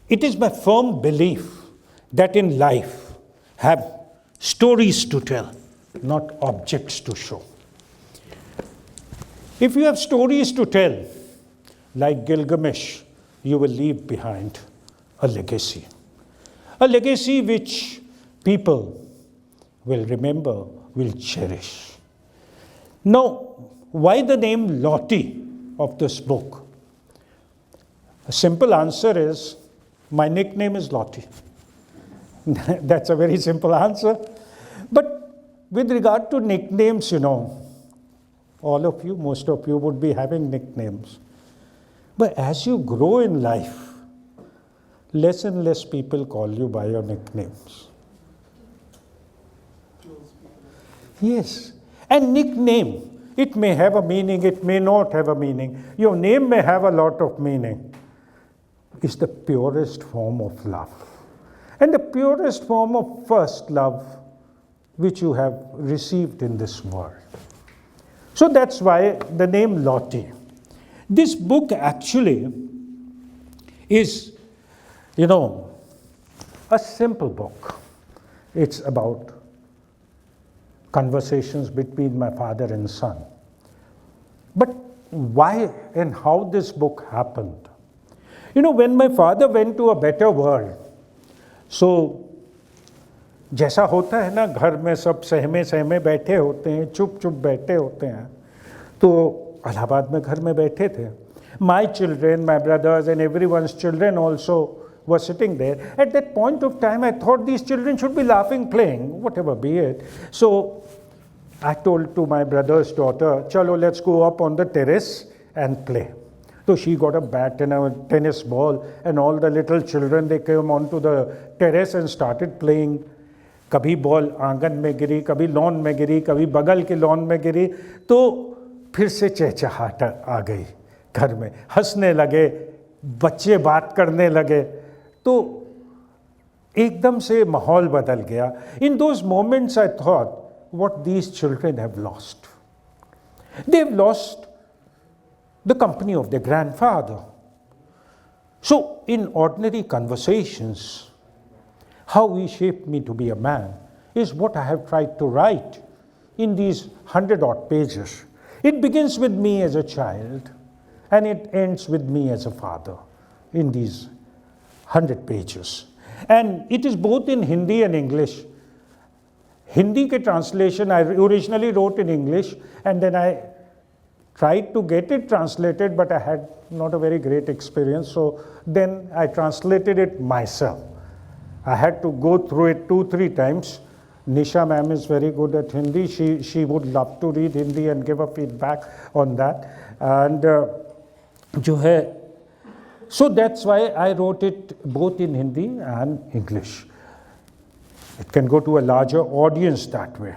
It is my firm belief that in life have stories to tell, not objects to show. If you have stories to tell, like Gilgamesh, you will leave behind a legacy which people will remember, will cherish. Now, why the name Lotty of this book? A simple answer is, my nickname is Lotty. That's a very simple answer. But with regard to nicknames, all of you, most of you would be having nicknames. But as you grow in life, less and less people call you by your nicknames. Yes. And nickname, it may have a meaning, it may not have a meaning. Your name may have a lot of meaning. It's the purest form of love. And the purest form of first love which you have received in this world. So that's why the name Lotty. This book actually is, a simple book. It's about conversations between my father and son. But why and how this book happened? When my father went to a better world, so जैसा होता है ना, घर में सब सहमे सहमे बैठे होते हैं, चुप चुप बैठे होते हैं, तो इलाहाबाद में घर में बैठे थे. My children, my brothers and everyone's children also were sitting there. At that point of time, I thought these children should be laughing, playing, whatever be it. So I told to my brother's daughter, chalo, let's go up on the terrace and play. So she got a bat and a tennis ball, and all the little children, they came onto the terrace and started playing. कभी ball आंगन में गिरी, कभी lawn में गिरी, कभी बगल के lawn में गिरी, तो फिर से चहचहाहट आ गई घर में. हंसने लगे, बच्चे बात करने लगे, तो एकदम से माहौल बदल गया. In those moments I thought, what these children have lost. They've lost the company of their grandfather. So in ordinary conversations, how he shaped me to be a man is what I have tried to write in these 100-odd pages. It begins with me as a child and it ends with me as a father in these 100 pages. And it is both in Hindi and English. Hindi ke translation I originally wrote in English, and then I tried to get it translated, but I had not a very great experience. So then I translated it myself. I had to go through it 2-3 times. Nisha ma'am is very good at Hindi. She would love to read Hindi and give a feedback on that. And so that's why I wrote it both in Hindi and English. It can go to a larger audience that way.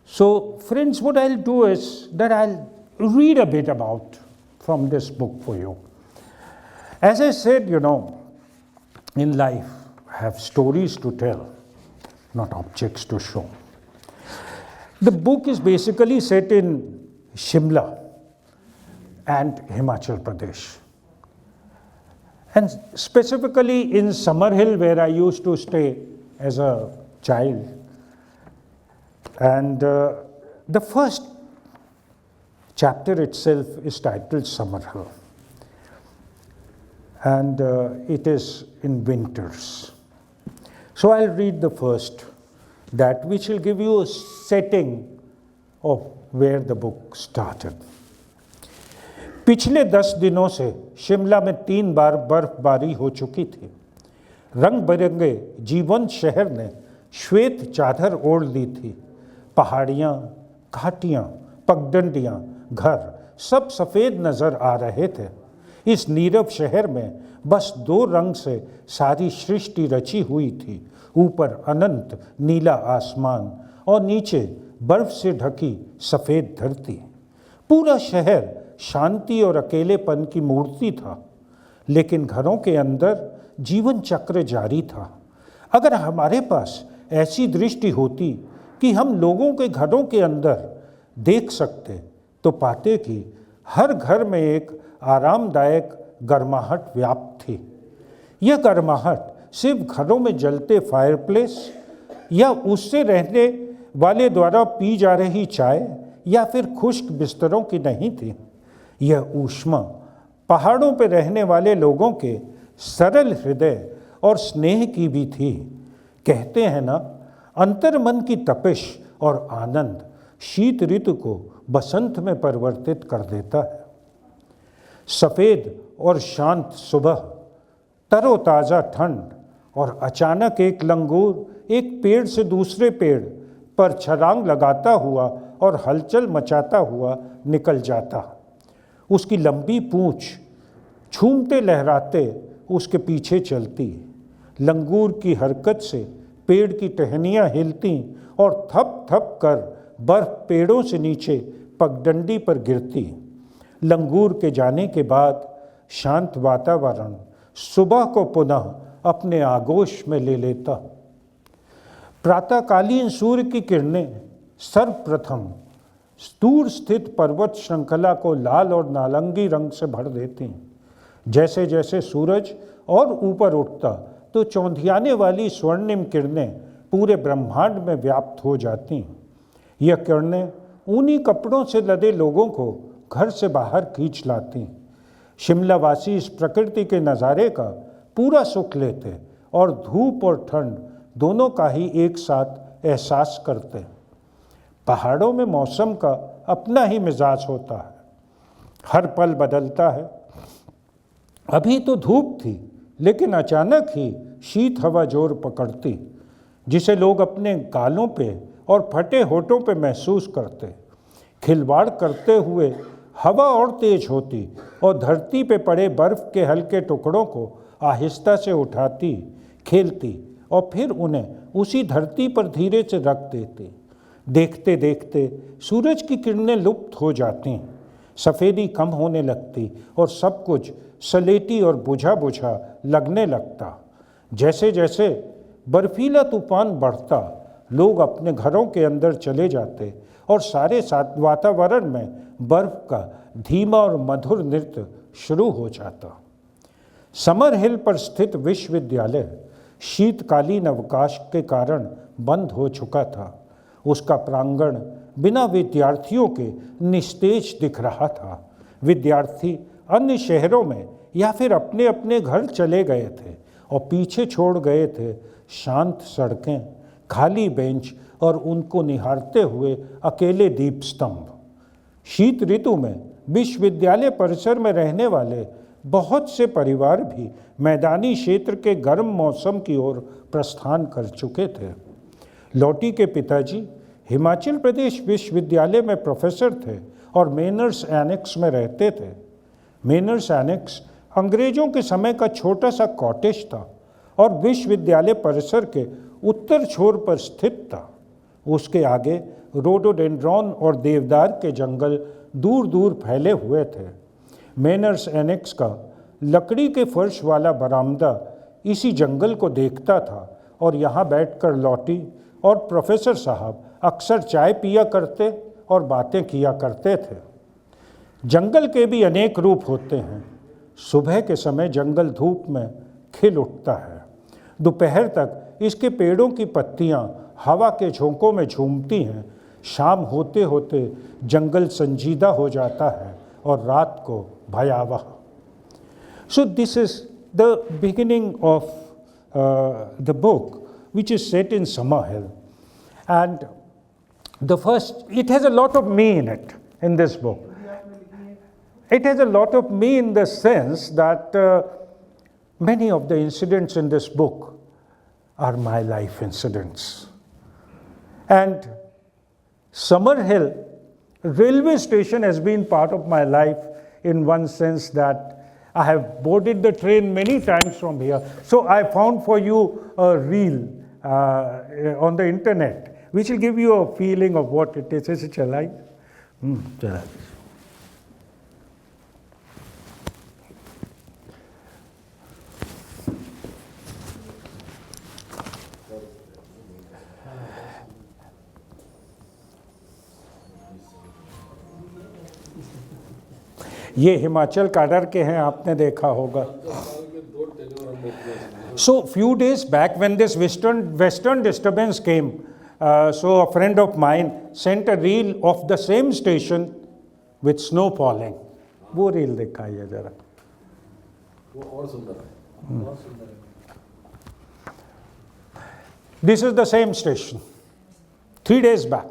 So friends, what I'll do is that I'll read a bit about from this book for you. As I said, in life, I have stories to tell, not objects to show. The book is basically set in Shimla and Himachal Pradesh. And specifically in Summerhill, where I used to stay as a child. And the first chapter itself is titled Summerhill. And it is in winters. So I'll read the first, that which will give you a setting of where the book started. पिछले 10 दिनों से शिमला में 3 बार बर्फबारी हो चुकी थी. रंग बिरंगे जीवंत शहर ने श्वेत चादर ओढ़ ली थी. पहाड़ियाँ, घाटियाँ, पगडंडियाँ, घर सब सफ़ेद नज़र आ रहे थे. इस नीरव शहर में बस 2 रंग से सारी सृष्टि रची हुई थी. ऊपर अनंत नीला आसमान और नीचे बर्फ से ढकी सफ़ेद धरती. पूरा शहर शांति और अकेलेपन की मूर्ति था, लेकिन घरों के अंदर जीवन चक्र जारी था. अगर हमारे पास ऐसी दृष्टि होती कि हम लोगों के घरों के अंदर देख सकते, तो पाते कि हर घर में एक आरामदायक गर्माहट व्याप्त थी. यह गर्माहट सिर्फ घरों में जलते फायरप्लेस या उससे रहने वाले द्वारा पी जा रही चाय या फिर खुश्क बिस्तरों की नहीं थी। यह ऊष्मा पहाड़ों पर रहने वाले लोगों के सरल हृदय और स्नेह की भी थी। कहते हैं ना, अंतर्मन की तपिश और आनंद शीत ऋतु को बसंत में परिवर्तित कर देता है। सफ़ेद और शांत सुबह, तरोताज़ा ठंड और अचानक एक लंगूर एक पेड़ से दूसरे पेड़ पर छलांग लगाता हुआ और हलचल मचाता हुआ निकल जाता। उसकी लंबी पूंछ झूमते लहराते उसके पीछे चलती। लंगूर की हरकत से पेड़ की टहनियाँ हिलती और थप थप कर बर्फ पेड़ों से नीचे पगडंडी पर गिरती। लंगूर के जाने के बाद शांत वातावरण सुबह को पुनः अपने आगोश में ले लेता। प्रातःकालीन सूर्य की किरणें सर्वप्रथम दूर स्थित पर्वत श्रृंखला को लाल और नारंगी रंग से भर देती। जैसे जैसे सूरज और ऊपर उठता तो चौंधियाने वाली स्वर्णिम किरणें पूरे ब्रह्मांड में व्याप्त हो जाती। यह किरणें ऊनी कपड़ों से लदे लोगों को घर से बाहर खींच लाती। शिमला वासी इस प्रकृति के नज़ारे का पूरा सुख लेते और धूप और ठंड दोनों का ही एक साथ एहसास करते। पहाड़ों में मौसम का अपना ही मिजाज होता है, हर पल बदलता है। अभी तो धूप थी, लेकिन अचानक ही शीत हवा जोर पकड़ती, जिसे लोग अपने गालों पे और फटे होठों पे महसूस करते। खिलवाड़ करते हुए हवा और तेज होती और धरती पे पड़े बर्फ के हल्के टुकड़ों को आहिस्ता से उठाती, खेलती और फिर उन्हें उसी धरती पर धीरे से रख देती। देखते देखते सूरज की किरणें लुप्त हो जाती, सफ़ेदी कम होने लगती और सब कुछ सलेटी और बुझा बुझा लगने लगता। जैसे जैसे बर्फीला तूफान बढ़ता, लोग अपने घरों के अंदर चले जाते और सारे साथ वातावरण में बर्फ का धीमा और मधुर नृत्य शुरू हो जाता। समर हिल पर स्थित विश्वविद्यालय शीतकालीन अवकाश के कारण बंद हो चुका था। उसका प्रांगण बिना विद्यार्थियों के निस्तेज दिख रहा था। विद्यार्थी अन्य शहरों में या फिर अपने अपने घर चले गए थे और पीछे छोड़ गए थे शांत सड़कें, खाली बेंच और उनको निहारते हुए अकेले दीप स्तंभ। शीत ऋतु में विश्वविद्यालय परिसर में रहने वाले बहुत से परिवार भी मैदानी क्षेत्र के गर्म मौसम की ओर प्रस्थान कर चुके थे। लॉटी के पिताजी हिमाचल प्रदेश विश्वविद्यालय में प्रोफेसर थे और मेनर्स एनेक्स में रहते थे। मेनर्स एनेक्स अंग्रेजों के समय का छोटा सा कॉटेज था और विश्वविद्यालय परिसर के उत्तर छोर पर स्थित था। उसके आगे रोडोडेंड्रॉन और देवदार के जंगल दूर दूर फैले हुए थे। मेनर्स एनेक्स का लकड़ी के फर्श वाला बरामदा इसी जंगल को देखता था और यहाँ बैठकर लॉटी और प्रोफेसर साहब अक्सर चाय पिया करते और बातें किया करते थे। जंगल के भी अनेक रूप होते हैं। सुबह के समय जंगल धूप में खिल उठता है। दोपहर तक इसके पेड़ों की पत्तियां हवा के झोंकों में झूमती हैं। शाम होते होते जंगल संजीदा हो जाता है और रात को भयावह। So this is the beginning of the book which is set in Summerhill, and the first, it has a lot of me in it, in this book. It has a lot of me in the sense that many of the incidents in this book are my life incidents. And Summerhill railway station has been part of my life in one sense that I have boarded the train many times from here. So I found for you a reel on the internet which will give you a feeling of what it is. Is it chala'i? Chala'i. ये Himachal cadre के हैं, आपने देखा होगा। So few days back when this western disturbance came, so a friend of mine sent a reel of the same station with snow falling. वो reel दिखाइए जरा. वो और सुंदर है, बहुत सुंदर है. This is the same station. 3 days back.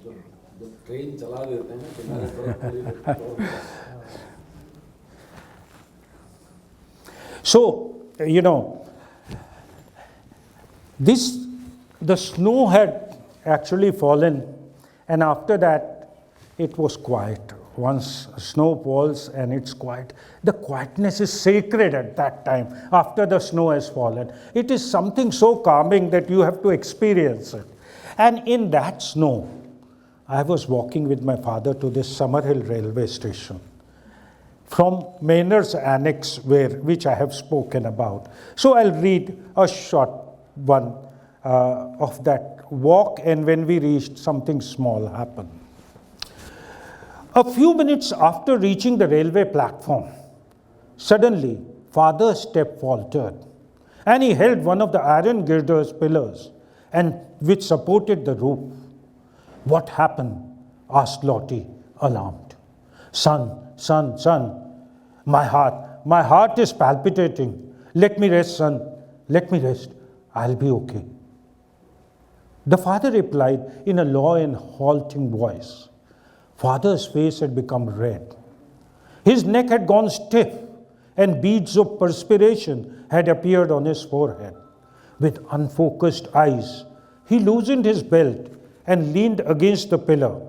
जब ट्रेन चला देते हैं किनारे पर. So, the snow had actually fallen, and after that, it was quiet. Once snow falls and it's quiet, the quietness is sacred at that time, after the snow has fallen. It is something so calming that you have to experience it. And in that snow, I was walking with my father to this Summerhill railway station, from Maynard's Annex, which I have spoken about. So I'll read a short one of that walk, and when we reached, something small happened. A few minutes after reaching the railway platform, suddenly father's step faltered, and he held one of the iron girders pillars and which supported the roof. What happened? Asked Lottie, alarmed. Son, my heart is palpitating. Let me rest, son, let me rest. I'll be okay. The father replied in a low and halting voice. Father's face had become red. His neck had gone stiff, and beads of perspiration had appeared on his forehead. With unfocused eyes, he loosened his belt and leaned against the pillar.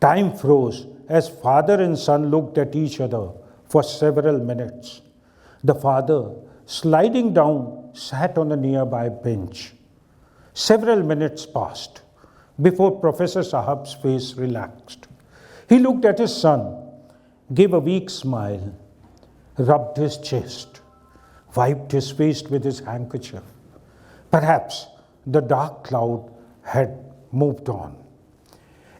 Time froze as father and son looked at each other for several minutes. The father, sliding down, sat on a nearby bench. Several minutes passed before Professor Sahab's face relaxed. He looked at his son, gave a weak smile, rubbed his chest, wiped his face with his handkerchief. Perhaps the dark cloud had moved on.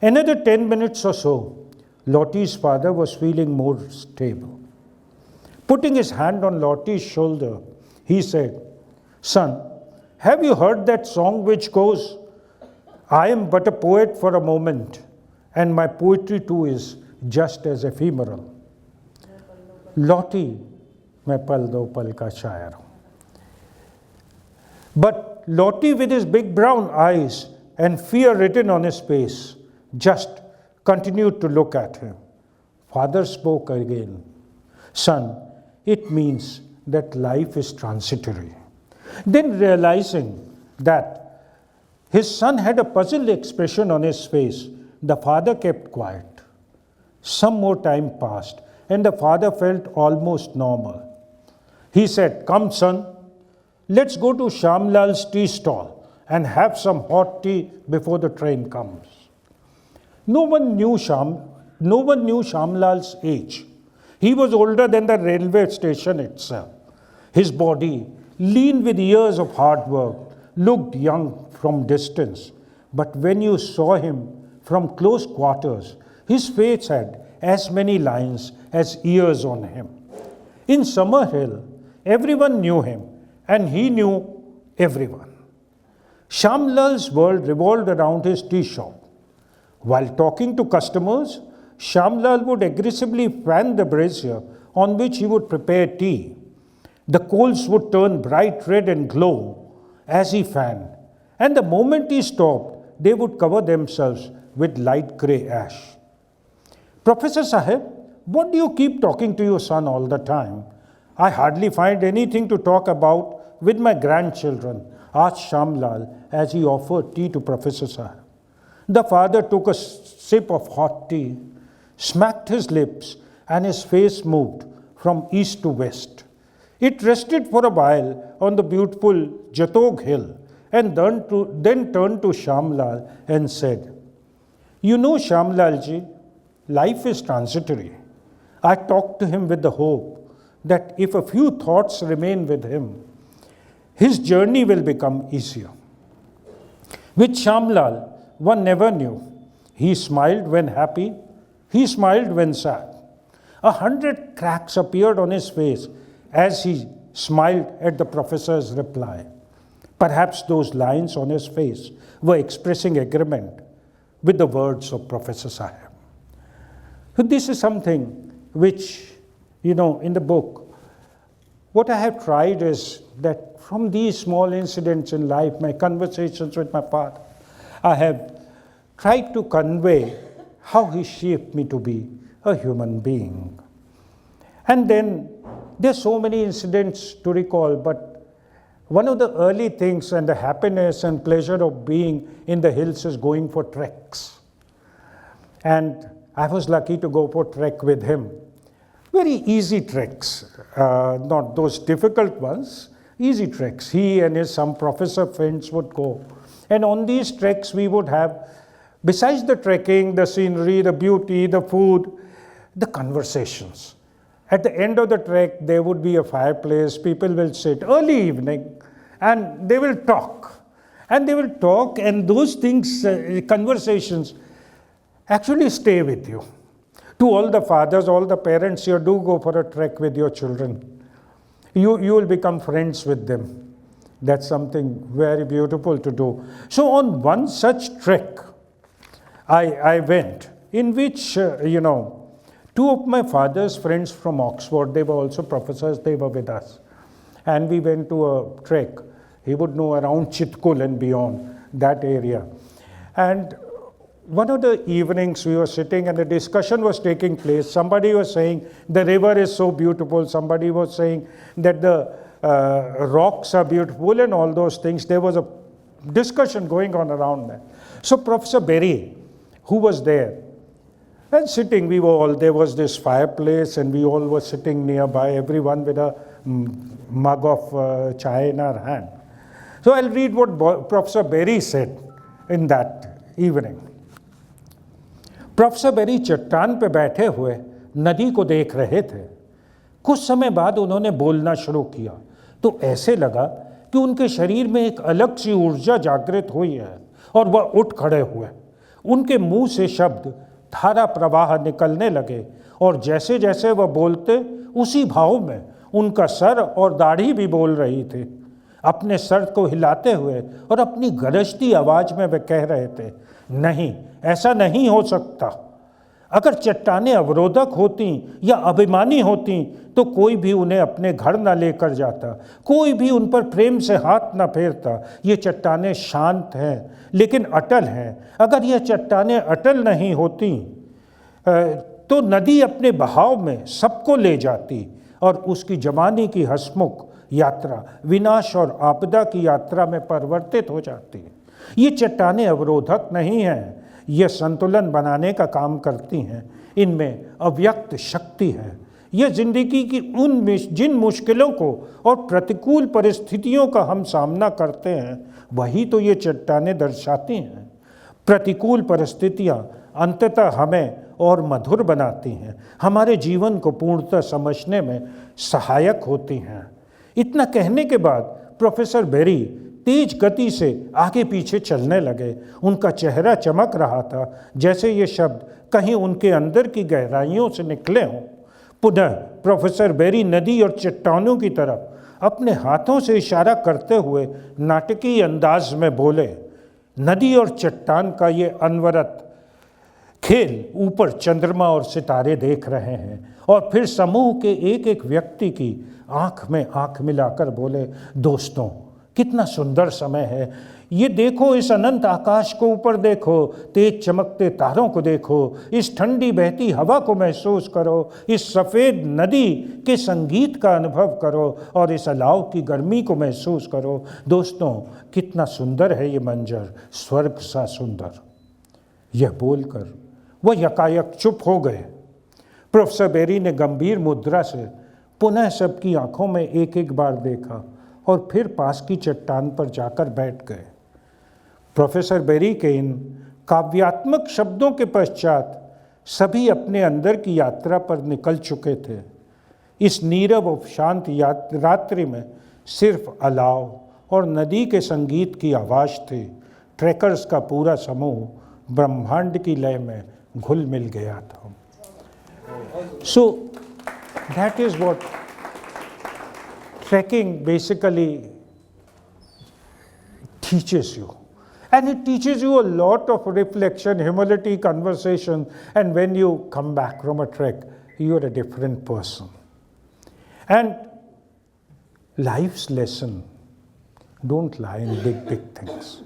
Another 10 minutes or so, Lottie's father was feeling more stable. Putting his hand on Lottie's shoulder, he said, Son, have you heard that song which goes, I am but a poet for a moment, and my poetry too is just as ephemeral. Lottie, मैं पल दो पल का शायर हूँ. But Lottie, with his big brown eyes and fear written on his face, just continued to look at him. Father spoke again. Son, it means that life is transitory. Then realizing that his son had a puzzled expression on his face, the father kept quiet. Some more time passed, and the father felt almost normal. He said, Come, son, let's go to Shamlal's tea stall and have some hot tea before the train comes. No one knew Shamlal's age. He was older than the railway station itself. His body, lean with years of hard work, looked young from distance, but when you saw him from close quarters, his face had as many lines as years on him. In Summerhill, everyone knew him, and he knew everyone. Shamlal's world revolved around his tea shop. While talking to customers, Shamlal would aggressively fan the brazier on which he would prepare tea. The coals would turn bright red and glow as he fanned, and the moment he stopped, they would cover themselves with light grey ash. Professor Sahib, what do you keep talking to your son all the time? I hardly find anything to talk about with my grandchildren, asked Shamlal as he offered tea to Professor Sahib. The father took a sip of hot tea, smacked his lips, and his face moved from east to west. It rested for a while on the beautiful Jatog hill, and then turned to Shamlal and said, You know, Shamlalji, life is transitory. I talked to him with the hope that if a few thoughts remain with him, his journey will become easier. With Shamlal, one never knew. He smiled when happy, He smiled when sad. 100 cracks appeared on his face as he smiled at the professor's reply. Perhaps those lines on his face were expressing agreement with the words of Professor Sahib. So this is something which, in the book, what I have tried is that from these small incidents in life, my conversations with my father, I have tried to convey how he shaped me to be a human being. And then there's so many incidents to recall, but one of the early things and the happiness and pleasure of being in the hills is going for treks. And I was lucky to go for trek with him. Very easy treks, not those difficult ones, easy treks. He and some professor friends would go. And on these treks we would have, besides the trekking, the scenery, the beauty, the food, the conversations. At the end of the trek, there would be a fireplace. People will sit early evening and they will talk. And they will talk, and those things, conversations, actually stay with you. To all the fathers, all the parents here, do go for a trek with your children. You will become friends with them. That's something very beautiful to do. So on one such trek, I went, in which, two of my father's friends from Oxford, they were also professors, they were with us. And we went to a trek. He would know around Chitkul and beyond, that area. And one of the evenings we were sitting and a discussion was taking place. Somebody was saying the river is so beautiful. Somebody was saying that the rocks are beautiful and all those things. There was a discussion going on around that. So Professor Berry, who was there, and sitting, there was this fireplace and we all were sitting nearby, everyone with a mug of chai in our hand. So I'll read what Professor Berry said in that evening. Professor Berry चट्टान पर बैठे हुए नदी को देख रहे थे। कुछ समय बाद उन्होंने बोलना शुरू किया तो ऐसे लगा कि उनके शरीर में एक अलग सी ऊर्जा जागृत हुई है और वह उठ खड़े हुए। उनके मुंह से शब्द धारा प्रवाह निकलने लगे और जैसे जैसे वह बोलते उसी भाव में उनका सर और दाढ़ी भी बोल रही थी। अपने सर को हिलाते हुए और अपनी गरजती आवाज में वे कह रहे थे, नहीं, ऐसा नहीं हो सकता। अगर चट्टानें अवरोधक होती या अभिमानी होती तो कोई भी उन्हें अपने घर न लेकर जाता, कोई भी उन पर प्रेम से हाथ न फेरता। ये चट्टानें शांत हैं लेकिन अटल हैं। अगर यह चट्टानें अटल नहीं होती तो नदी अपने बहाव में सबको ले जाती और उसकी जवानी की हंसमुख यात्रा विनाश और आपदा की यात्रा में परिवर्तित हो जाती। ये चट्टानें अवरोधक नहीं हैं, ये संतुलन बनाने का काम करती हैं। इनमें अव्यक्त शक्ति है। ये जिंदगी की जिन मुश्किलों को और प्रतिकूल परिस्थितियों का हम सामना करते हैं, वही तो ये चट्टानें दर्शाती हैं। प्रतिकूल परिस्थितियाँ अंततः हमें और मधुर बनाती हैं, हमारे जीवन को पूर्णतः समझने में सहायक होती हैं। इतना कहने के बाद प्रोफेसर बेरी तेज गति से आगे पीछे चलने लगे। उनका चेहरा चमक रहा था जैसे ये शब्द कहीं उनके अंदर की गहराइयों से निकले हों। पुनः प्रोफेसर बेरी नदी और चट्टानों की तरफ अपने हाथों से इशारा करते हुए नाटकीय अंदाज में बोले, नदी और चट्टान का ये अनवरत खेल ऊपर चंद्रमा और सितारे देख रहे हैं। और फिर समूह के एक एक व्यक्ति की आंख में आंख मिलाकर बोले, दोस्तों, कितना सुंदर समय है। ये देखो, इस अनंत आकाश को ऊपर देखो, तेज चमकते तारों को देखो, इस ठंडी बहती हवा को महसूस करो, इस सफ़ेद नदी के संगीत का अनुभव करो और इस अलाव की गर्मी को महसूस करो। दोस्तों, कितना सुंदर है ये मंजर, स्वर्ग सा सुंदर। यह बोलकर वह यकायक चुप हो गए। प्रोफेसर बेरी ने गंभीर मुद्रा से पुनः सबकी आंखों में एक एक बार देखा और फिर पास की चट्टान पर जाकर बैठ गए। प्रोफेसर बेरी के इन काव्यात्मक शब्दों के पश्चात सभी अपने अंदर की यात्रा पर निकल चुके थे। इस नीरव और शांत रात्रि में सिर्फ अलाव और नदी के संगीत की आवाज़ थी। ट्रैकर्स का पूरा समूह ब्रह्मांड की लय में घुल मिल गया था। So that is what trekking basically teaches you. And it teaches you a lot of reflection, humility, conversation, and when you come back from a trek, you are a different person. And life's lesson don't lie in big things.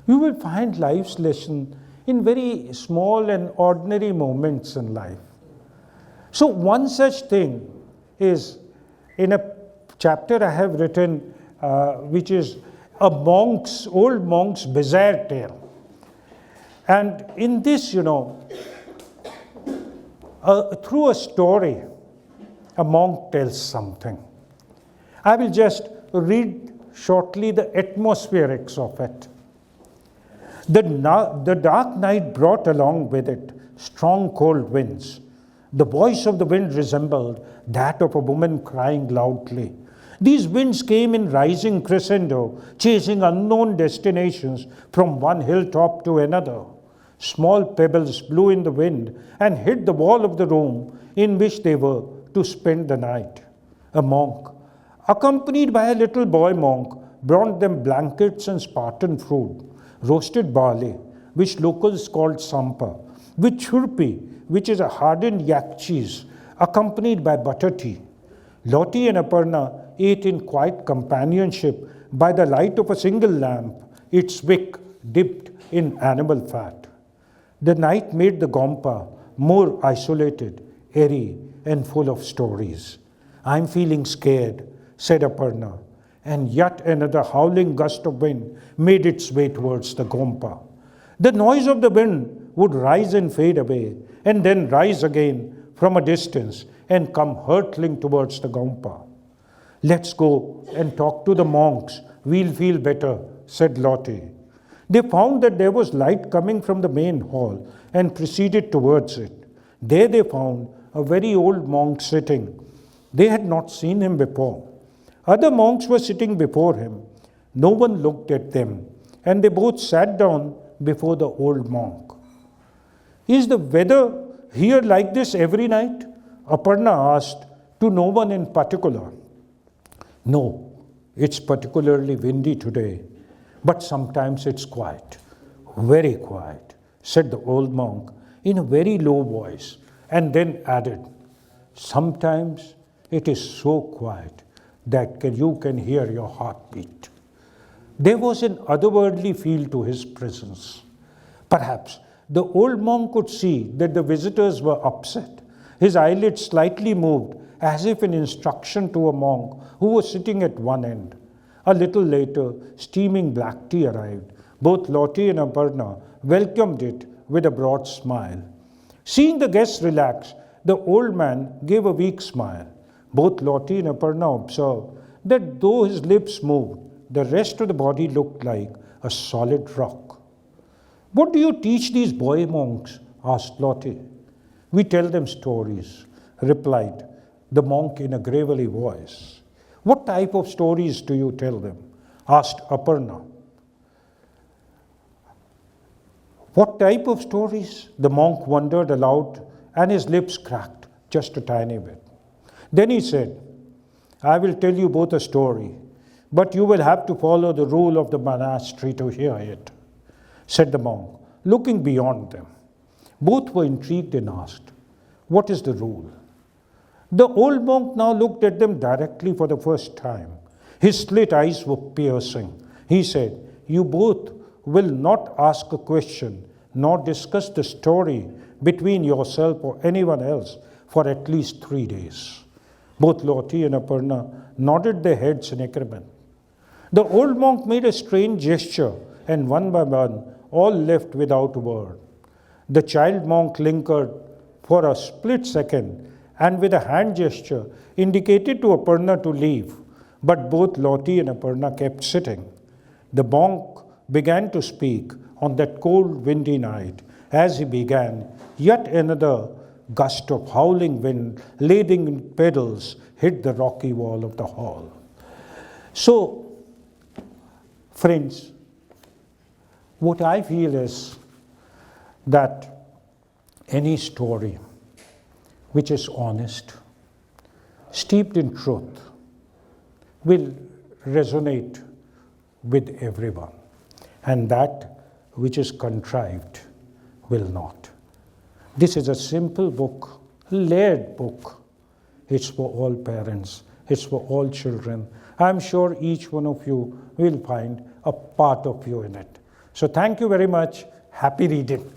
You will find life's lesson in very small and ordinary moments in life. So one such thing is in a chapter I have written, which is old monk's bizarre tale. And in this, through a story, a monk tells something. I will just read shortly the atmospherics of it. The dark night brought along with it strong cold winds. The voice of the wind resembled that of a woman crying loudly. These winds came in rising crescendo, chasing unknown destinations from one hilltop to another. Small pebbles blew in the wind and hit the wall of the room in which they were to spend the night. A monk, accompanied by a little boy monk, brought them blankets and Spartan food, roasted barley, which locals called sampa, with churpi, which is a hardened yak cheese, accompanied by butter tea. Lotty and Aparna ate in quiet companionship by the light of a single lamp, its wick dipped in animal fat. The night made the Gompa more isolated, airy, and full of stories. "I'm feeling scared," said Aparna, and yet another howling gust of wind made its way towards the Gompa. The noise of the wind would rise and fade away, and then rise again from a distance and come hurtling towards the Gompa. "Let's go and talk to the monks. We'll feel better," said Lottie. They found that there was light coming from the main hall and proceeded towards it. There they found a very old monk sitting. They had not seen him before. Other monks were sitting before him. No one looked at them, and they both sat down before the old monk. "Is the weather here like this every night?" Aparna asked, to no one in particular. "No, it's particularly windy today, but sometimes it's quiet, very quiet," said the old monk in a very low voice, and then added, "Sometimes it is so quiet that you can hear your heartbeat." There was an otherworldly feel to his presence. Perhaps the old monk could see that the visitors were upset. His eyelids slightly moved as if in instruction to a monk who was sitting at one end. A little later, steaming black tea arrived. Both Lottie and Aparna welcomed it with a broad smile. Seeing the guests relax, the old man gave a weak smile. Both Lottie and Aparna observed that though his lips moved, the rest of the body looked like a solid rock. "What do you teach these boy monks?" asked Lottie. "We tell them stories," replied the monk in a gravelly voice. "What type of stories do you tell them?" asked Aparna. "What type of stories?" The monk wondered aloud, and his lips cracked just a tiny bit. Then he said, "I will tell you both a story, but you will have to follow the rule of the monastery to hear it," said the monk, looking beyond them. Both were intrigued and asked, "What is the rule?" The old monk now looked at them directly for the first time. His slit eyes were piercing. He said, "You both will not ask a question nor discuss the story between yourself or anyone else for at least 3 days." Both Lottie and Aparna nodded their heads in agreement. The old monk made a strange gesture, and one by one, all left without a word. The child monk lingered for a split second, and with a hand gesture indicated to Aparna to leave, but both Lottie and Aparna kept sitting. The monk began to speak on that cold, windy night. As he began, yet another gust of howling wind, laden in pedals, hit the rocky wall of the hall. So, friends, what I feel is that any story which is honest, steeped in truth, will resonate with everyone. And that which is contrived will not. This is a simple book, layered book. It's for all parents, it's for all children. I'm sure each one of you will find a part of you in it. So thank you very much. Happy reading.